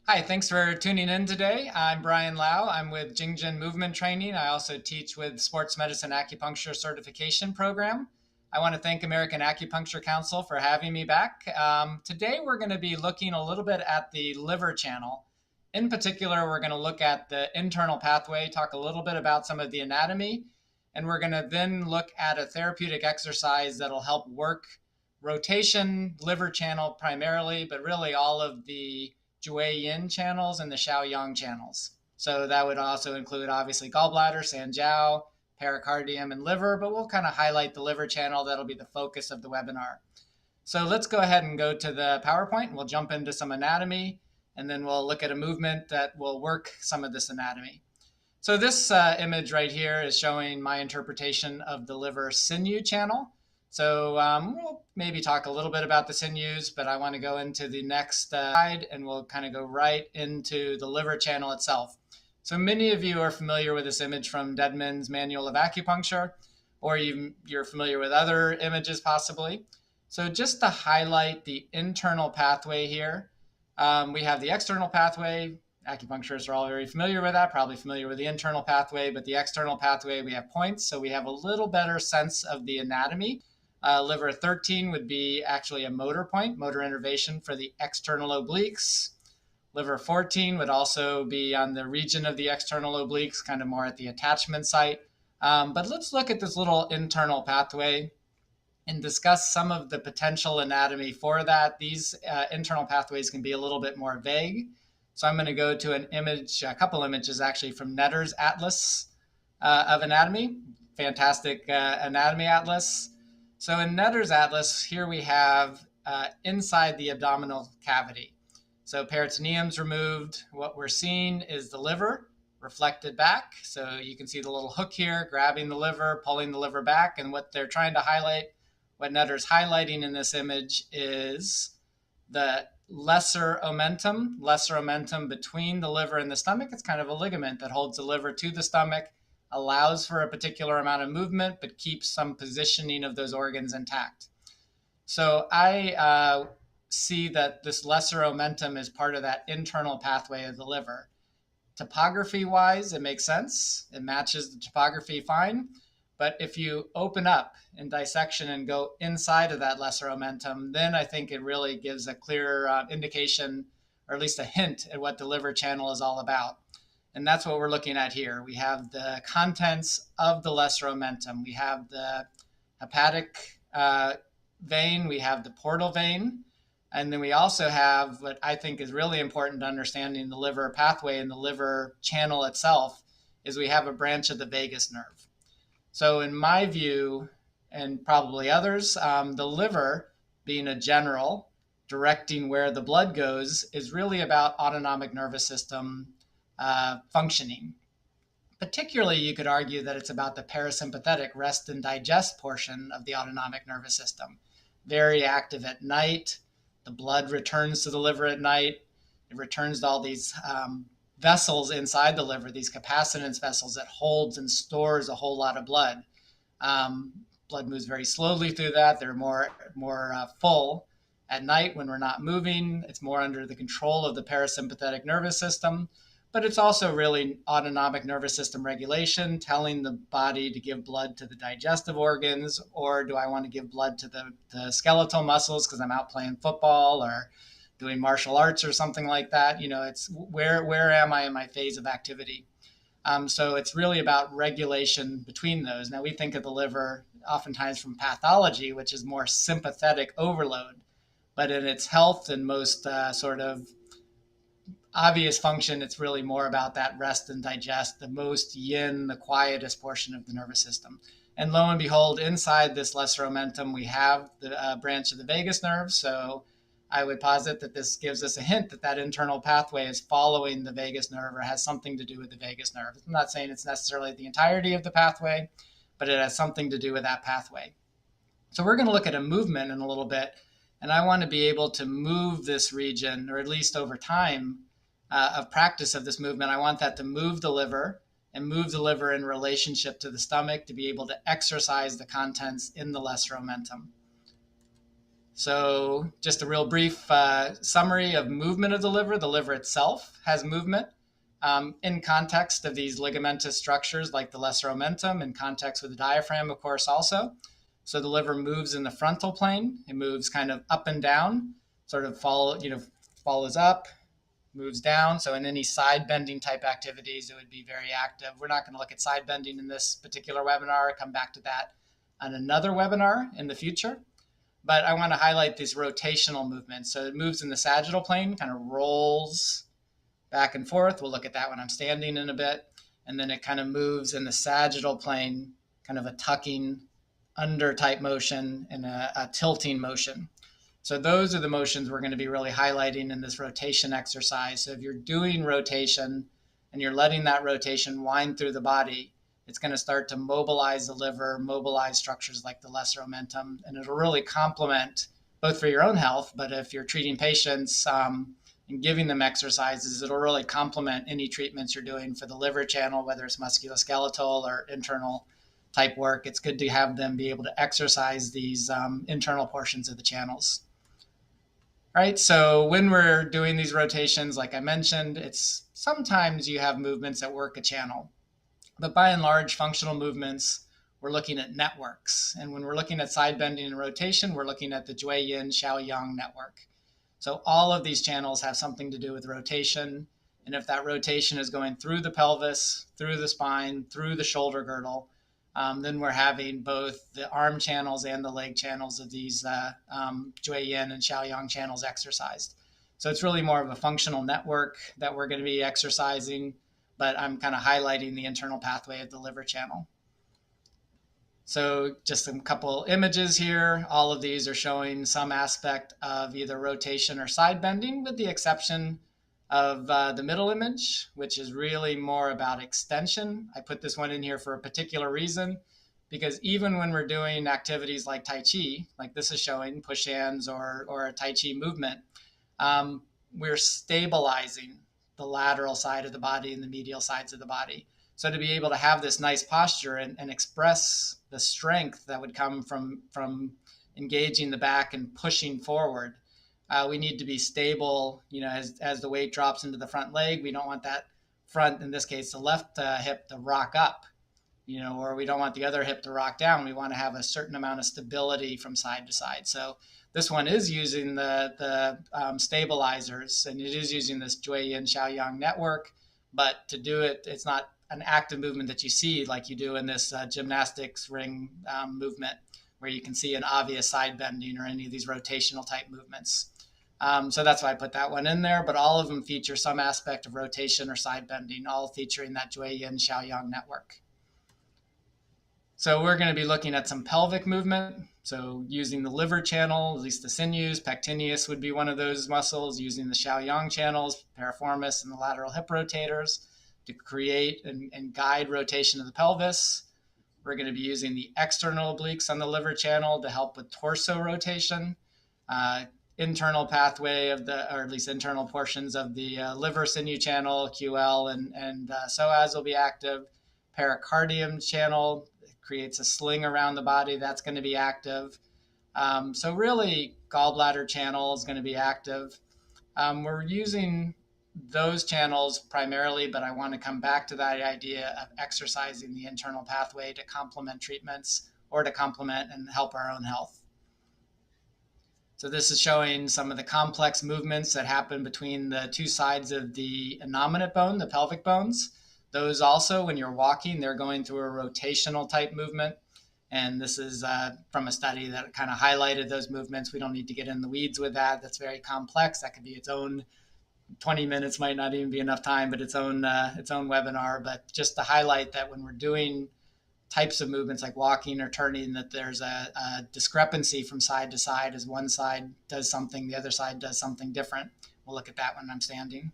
Hi, thanks for tuning in today. I'm Brian Lau. I'm with Jingjin Movement Training. I also teach with Sports Medicine Acupuncture Certification Program. I want to thank American Acupuncture Council for having me back. Today, we're going to be looking a little bit at the liver channel. In particular, we're going to look at the internal pathway, talk a little bit about some of the anatomy, and we're going to then look at a therapeutic exercise that'll help work rotation, liver channel primarily, but really all of the Yin channels and the Xiao-Yang channels. So that would also include obviously gallbladder, jiao, pericardium, and liver, but we'll kind of highlight the liver channel. That'll be the focus of the webinar. So let's go ahead and go to the PowerPoint. We'll jump into some anatomy, and then we'll look at a movement that will work some of this anatomy. So this image right here is showing my interpretation of the liver sinew channel. So we'll maybe talk a little bit about the sinews, but I want to go into the next slide and we'll kind of go right into the liver channel itself. So many of you are familiar with this image from Deadman's Manual of Acupuncture, or you're familiar with other images possibly. So just to highlight the internal pathway here, we have the external pathway. Acupuncturists are all very familiar with that, probably familiar with the internal pathway, but the external pathway, we have points, so we have a little better sense of the anatomy. Liver 13 would be actually a motor point, motor innervation for the external obliques. Liver 14 would also be on the region of the external obliques, kind of more at the attachment site. But let's look at this little internal pathway and discuss some of the potential anatomy for that. These internal pathways can be a little bit more vague. So I'm going to go to an image, a couple images actually from Netter's Atlas of Anatomy. Fantastic anatomy atlas. So in Netter's Atlas, here we have inside the abdominal cavity. So peritoneum's removed. What we're seeing is the liver reflected back. So you can see the little hook here, grabbing the liver, pulling the liver back. And what they're trying to highlight, what Netter's highlighting in this image is the lesser omentum between the liver and the stomach. It's kind of a ligament that holds the liver to the stomach, allows for a particular amount of movement, but keeps some positioning of those organs intact. So I see that this lesser omentum is part of that internal pathway of the liver. Topography-wise, it makes sense. It matches the topography fine. But if you open up in dissection and go inside of that lesser omentum, then I think it really gives a clear indication, or at least a hint at what the liver channel is all about. And that's what we're looking at here. We have the contents of the lesser omentum. We have the hepatic vein. We have the portal vein. And then we also have what I think is really important to understanding the liver pathway and the liver channel itself is we have a branch of the vagus nerve. So in my view, and probably others, the liver, being a general, directing where the blood goes, is really about autonomic nervous system functioning. Particularly, you could argue that it's about the parasympathetic rest and digest portion of the autonomic nervous system. Very active at night. The blood returns to the liver at night. It returns to all these vessels inside the liver, these capacitance vessels that holds and stores a whole lot of blood. Blood moves very slowly through that. They're more full at night when we're not moving. It's more under the control of the parasympathetic nervous system, but it's also really autonomic nervous system regulation, telling the body to give blood to the digestive organs, or do I want to give blood to the skeletal muscles because I'm out playing football or doing martial arts or something like that. It's where am I in my phase of activity? So it's really about regulation between those. Now we think of the liver oftentimes from pathology, which is more sympathetic overload, but in its health and most sort of obvious function, it's really more about that rest and digest, the most yin, the quietest portion of the nervous system. And lo and behold, inside this lesser omentum, we have the branch of the vagus nerve. So I would posit that this gives us a hint that that internal pathway is following the vagus nerve or has something to do with the vagus nerve. I'm not saying it's necessarily the entirety of the pathway, but it has something to do with that pathway. So we're going to look at a movement in a little bit, and I want to be able to move this region, or at least over time of practice of this movement. I want that to move the liver and move the liver in relationship to the stomach to be able to exercise the contents in the lesser omentum. So just a real brief summary of movement of the liver. The liver itself has movement in context of these ligamentous structures like the lesser omentum, in context with the diaphragm, of course, also. So the liver moves in the frontal plane. It moves kind of up and down, sort of follows up, moves down. So in any side bending type activities, it would be very active. We're not going to look at side bending in this particular webinar. I'll come back to that on another webinar in the future. But I want to highlight these rotational movements. So it moves in the sagittal plane, kind of rolls back and forth. We'll look at that when I'm standing in a bit. And then it kind of moves in the sagittal plane, kind of a tucking under type motion and a tilting motion. So those are the motions we're going to be really highlighting in this rotation exercise. So if you're doing rotation and you're letting that rotation wind through the body, it's going to start to mobilize the liver, mobilize structures like the lesser omentum, and it'll really complement both for your own health, but if you're treating patients and giving them exercises, it'll really complement any treatments you're doing for the liver channel, whether it's musculoskeletal or internal type work. It's good to have them be able to exercise these internal portions of the channels. All right, so when we're doing these rotations, like I mentioned, it's sometimes you have movements that work a channel. But by and large, functional movements, we're looking at networks. And when we're looking at side bending and rotation, we're looking at the Jingjin Xiaoyang network. So all of these channels have something to do with rotation. And if that rotation is going through the pelvis, through the spine, through the shoulder girdle, then we're having both the arm channels and the leg channels of these Jingjin and Xiaoyang channels exercised. So it's really more of a functional network that we're going to be exercising, but I'm kind of highlighting the internal pathway of the liver channel. So just a couple images here. All of these are showing some aspect of either rotation or side bending, with the exception of the middle image, which is really more about extension. I put this one in here for a particular reason, because even when we're doing activities like Tai Chi, like this is showing push hands or a Tai Chi movement, we're stabilizing the lateral side of the body and the medial sides of the body. So to be able to have this nice posture and express the strength that would come from engaging the back and pushing forward, we need to be stable, as the weight drops into the front leg. We don't want that front, in this case, the left hip, to rock up, or we don't want the other hip to rock down. We want to have a certain amount of stability from side to side. So this one is using the stabilizers, and it is using this Jingjin Xiaoyang network. But to do it, it's not an active movement that you see like you do in this gymnastics ring movement, where you can see an obvious side bending or any of these rotational type movements. So that's why I put that one in there. But all of them feature some aspect of rotation or side bending, all featuring that Jingjin Xiaoyang network. So we're going to be looking at some pelvic movement. So using the liver channel, at least the sinews, pectineus would be one of those muscles, using the Xiaoyang channels, piriformis and the lateral hip rotators to create and guide rotation of the pelvis. We're going to be using the external obliques on the liver channel to help with torso rotation. Internal pathway of or at least internal portions of the liver sinew channel, QL and psoas will be active. Pericardium channel creates a sling around the body. That's going to be active. So really, gallbladder channel is going to be active. We're using those channels primarily, but I want to come back to that idea of exercising the internal pathway to complement treatments or to complement and help our own health. So this is showing some of the complex movements that happen between the two sides of the innominate bone, the pelvic bones. Those also, when you're walking, they're going through a rotational type movement. And this is from a study that kind of highlighted those movements. We don't need to get in the weeds with that. That's very complex. That could be its own 20 minutes, might not even be enough time, but its own webinar. But just to highlight that when we're doing types of movements like walking or turning, that there's a discrepancy from side to side, as one side does something, the other side does something different. We'll look at that when I'm standing.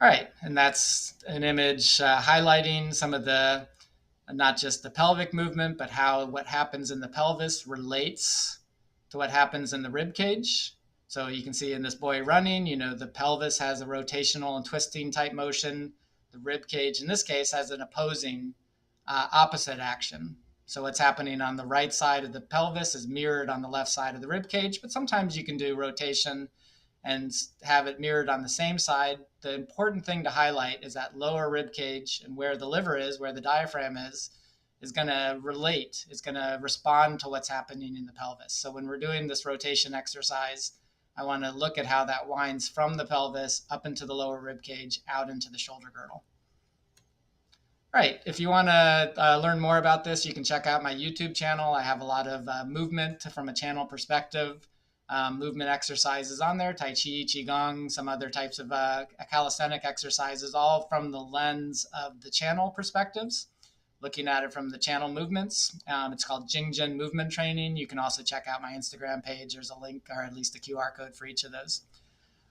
All right, and that's an image highlighting some of the, not just the pelvic movement, but how what happens in the pelvis relates to what happens in the rib cage. So you can see in this boy running, the pelvis has a rotational and twisting type motion. The rib cage, in this case, has an opposing opposite action. So what's happening on the right side of the pelvis is mirrored on the left side of the rib cage, but sometimes you can do rotation and have it mirrored on the same side. The important thing to highlight is that lower rib cage, and where the liver is, where the diaphragm is going to relate, is going to respond to what's happening in the pelvis. So when we're doing this rotation exercise, I want to look at how that winds from the pelvis up into the lower rib cage, out into the shoulder girdle. All right, if you want to learn more about this, you can check out my YouTube channel. I have a lot of movement from a channel perspective, movement exercises on there, Tai Chi, Qigong, some other types of calisthenic exercises, all from the lens of the channel perspectives, looking at it from the channel movements. It's called Jingjin Movement Training. You can also check out my Instagram page. There's a link, or at least a QR code for each of those.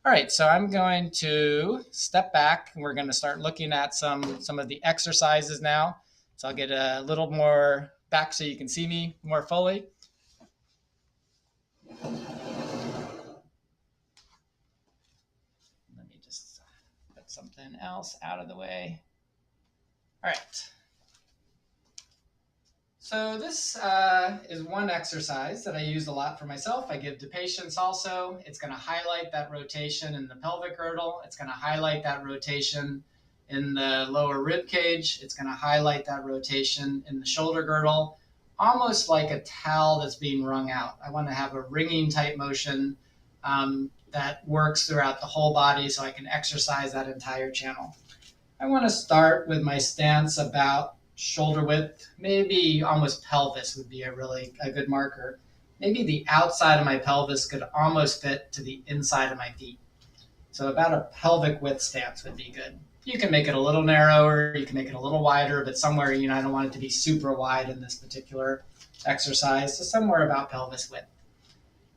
All right, so I'm going to step back and we're going to start looking at some of the exercises now. So I'll get a little more back so you can see me more fully. Let me just put something else out of the way. All right. So this is one exercise that I use a lot for myself. I give to patients also. It's going to highlight that rotation in the pelvic girdle. It's going to highlight that rotation in the lower rib cage. It's going to highlight that rotation in the shoulder girdle, almost like a towel that's being wrung out. I want to have a wringing type motion that works throughout the whole body so I can exercise that entire channel. I want to start with my stance about shoulder width, maybe almost pelvis would be a good marker. Maybe the outside of my pelvis could almost fit to the inside of my feet. So about a pelvic width stance would be good. You can make it a little narrower, you can make it a little wider, but somewhere, I don't want it to be super wide in this particular exercise, so somewhere about pelvis width.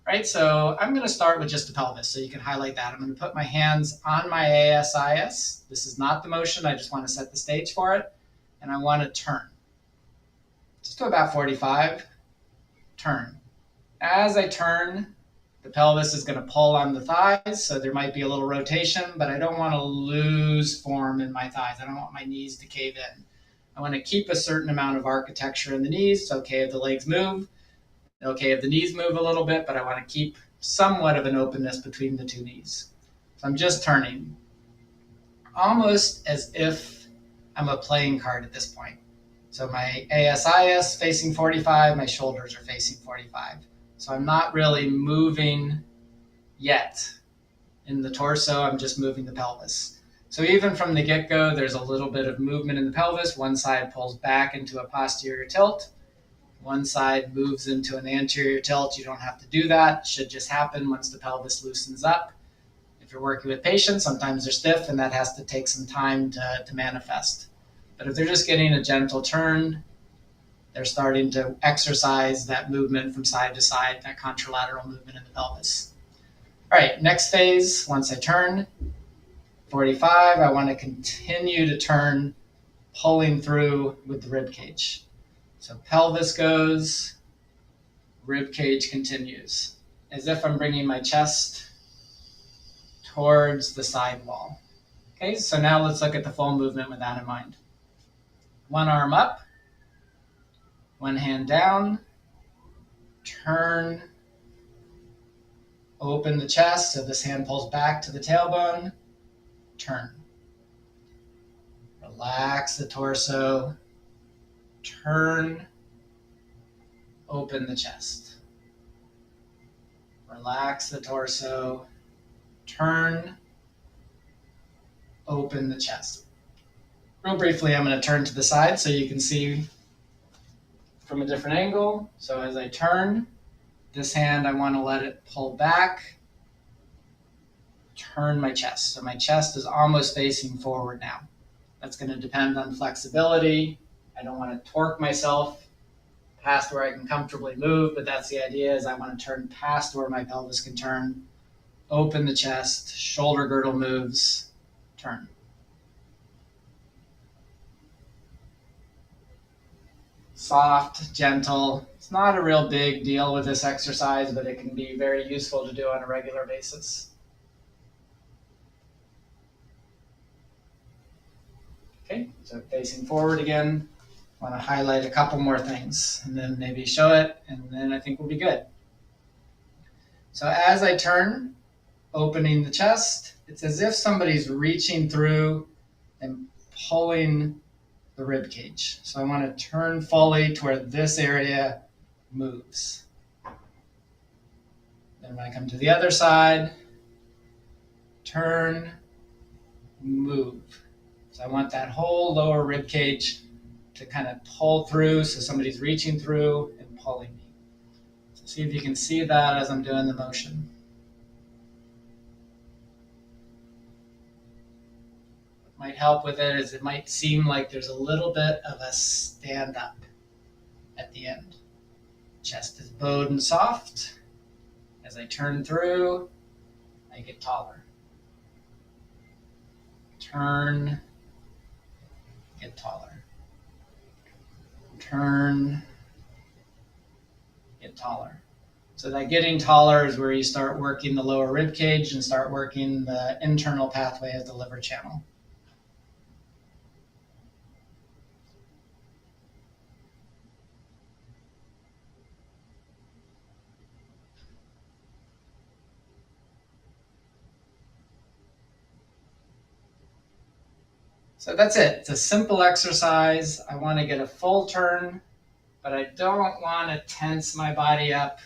Right, so I'm going to start with just the pelvis, so you can highlight that. I'm going to put my hands on my ASIS. This is not the motion, I just want to set the stage for it. And I want to turn. Just to about 45, turn. As I turn, the pelvis is going to pull on the thighs, so there might be a little rotation, but I don't want to lose form in my thighs. I don't want my knees to cave in. I want to keep a certain amount of architecture in the knees. It's okay if the legs move, okay if the knees move a little bit, but I want to keep somewhat of an openness between the two knees. So I'm just turning, almost as if I'm a playing card at this point. So my ASIS facing 45, my shoulders are facing 45. So I'm not really moving yet in the torso, I'm just moving the pelvis. So even from the get-go, there's a little bit of movement in the pelvis. One side pulls back into a posterior tilt. One side moves into an anterior tilt. You don't have to do that. It should just happen once the pelvis loosens up. If you're working with patients, sometimes they're stiff and that has to take some time to manifest. But if they're just getting a gentle turn, they're starting to exercise that movement from side to side, that contralateral movement in the pelvis. All right, next phase, once I turn, 45, I want to continue to turn, pulling through with the rib cage. So pelvis goes, rib cage continues, as if I'm bringing my chest towards the side wall. Okay, so now let's look at the full movement with that in mind. One arm up, one hand down, turn, open the chest so this hand pulls back to the tailbone, turn. Relax the torso, turn, open the chest. Relax the torso, turn, open the chest. Real briefly, I'm going to turn to the side so you can see from a different angle. So as I turn, this hand, I want to let it pull back, turn my chest. So my chest is almost facing forward now. That's going to depend on flexibility. I don't want to torque myself past where I can comfortably move, but that's the idea, is I want to turn past where my pelvis can turn, open the chest, shoulder girdle moves, turn. Soft, gentle. It's not a real big deal with this exercise, but it can be very useful to do on a regular basis. Okay, so facing forward again, I want to highlight a couple more things and then maybe show it, and then I think we'll be good. So as I turn, opening the chest, it's as if somebody's reaching through and pulling the rib cage. So I want to turn fully to where this area moves. Then when I come to the other side, turn, move. So I want that whole lower rib cage to kind of pull through, so somebody's reaching through and pulling me. So see if you can see that as I'm doing the motion. What might help with it is it might seem like there's a little bit of a stand up at the end. Chest is bowed and soft. As I turn through, I get taller. Turn, get taller. Turn, get taller. So that getting taller is where you start working the lower rib cage and start working the internal pathway of the liver channel. So that's it. It's a simple exercise. I want to get a full turn, but I don't want to tense my body up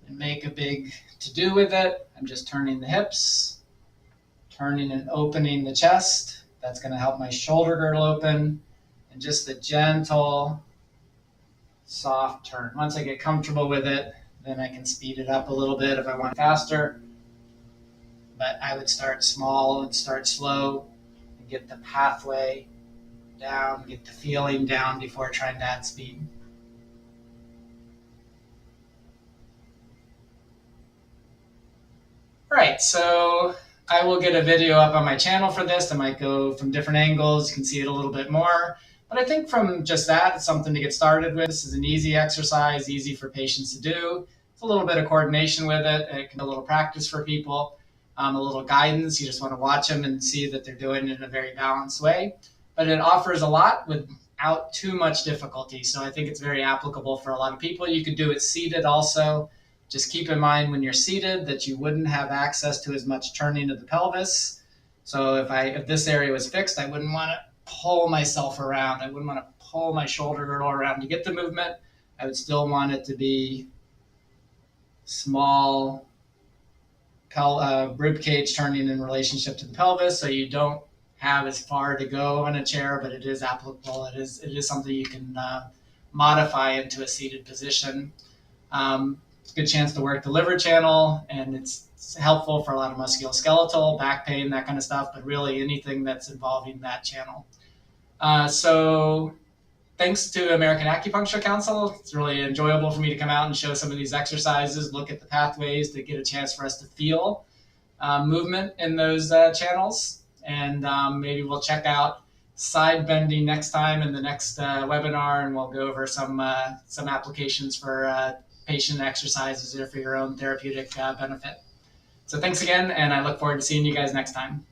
and make a big to-do with it. I'm just turning the hips, turning and opening the chest. That's going to help my shoulder girdle open, and just a gentle, soft turn. Once I get comfortable with it, then I can speed it up a little bit if I want faster. But I would start small and start slow and get the pathway down, get the feeling down before trying to add speed. Right, so I will get a video up on my channel for this. I might go from different angles. You can see it a little bit more. But I think from just that, it's something to get started with. This is an easy exercise, easy for patients to do. It's a little bit of coordination with it. It can be a little practice for people, a little guidance. You just want to watch them and see that they're doing it in a very balanced way. But it offers a lot without too much difficulty. So I think it's very applicable for a lot of people. You could do it seated also. Just keep in mind when you're seated that you wouldn't have access to as much turning of the pelvis. So if this area was fixed, I wouldn't want to pull myself around. I wouldn't want to pull my shoulder girdle around to get the movement. I would still want it to be small rib cage turning in relationship to the pelvis, so you don't have as far to go in a chair, but it is applicable. It is something you can modify into a seated position. It's a good chance to work the liver channel, and it's helpful for a lot of musculoskeletal, back pain, that kind of stuff, but really anything that's involving that channel. So thanks to American Acupuncture Council. It's really enjoyable for me to come out and show some of these exercises, look at the pathways, to get a chance for us to feel movement in those channels. And maybe we'll check out side bending next time in the next webinar, and we'll go over some applications for patient exercises or for your own therapeutic benefit. So thanks again, and I look forward to seeing you guys next time.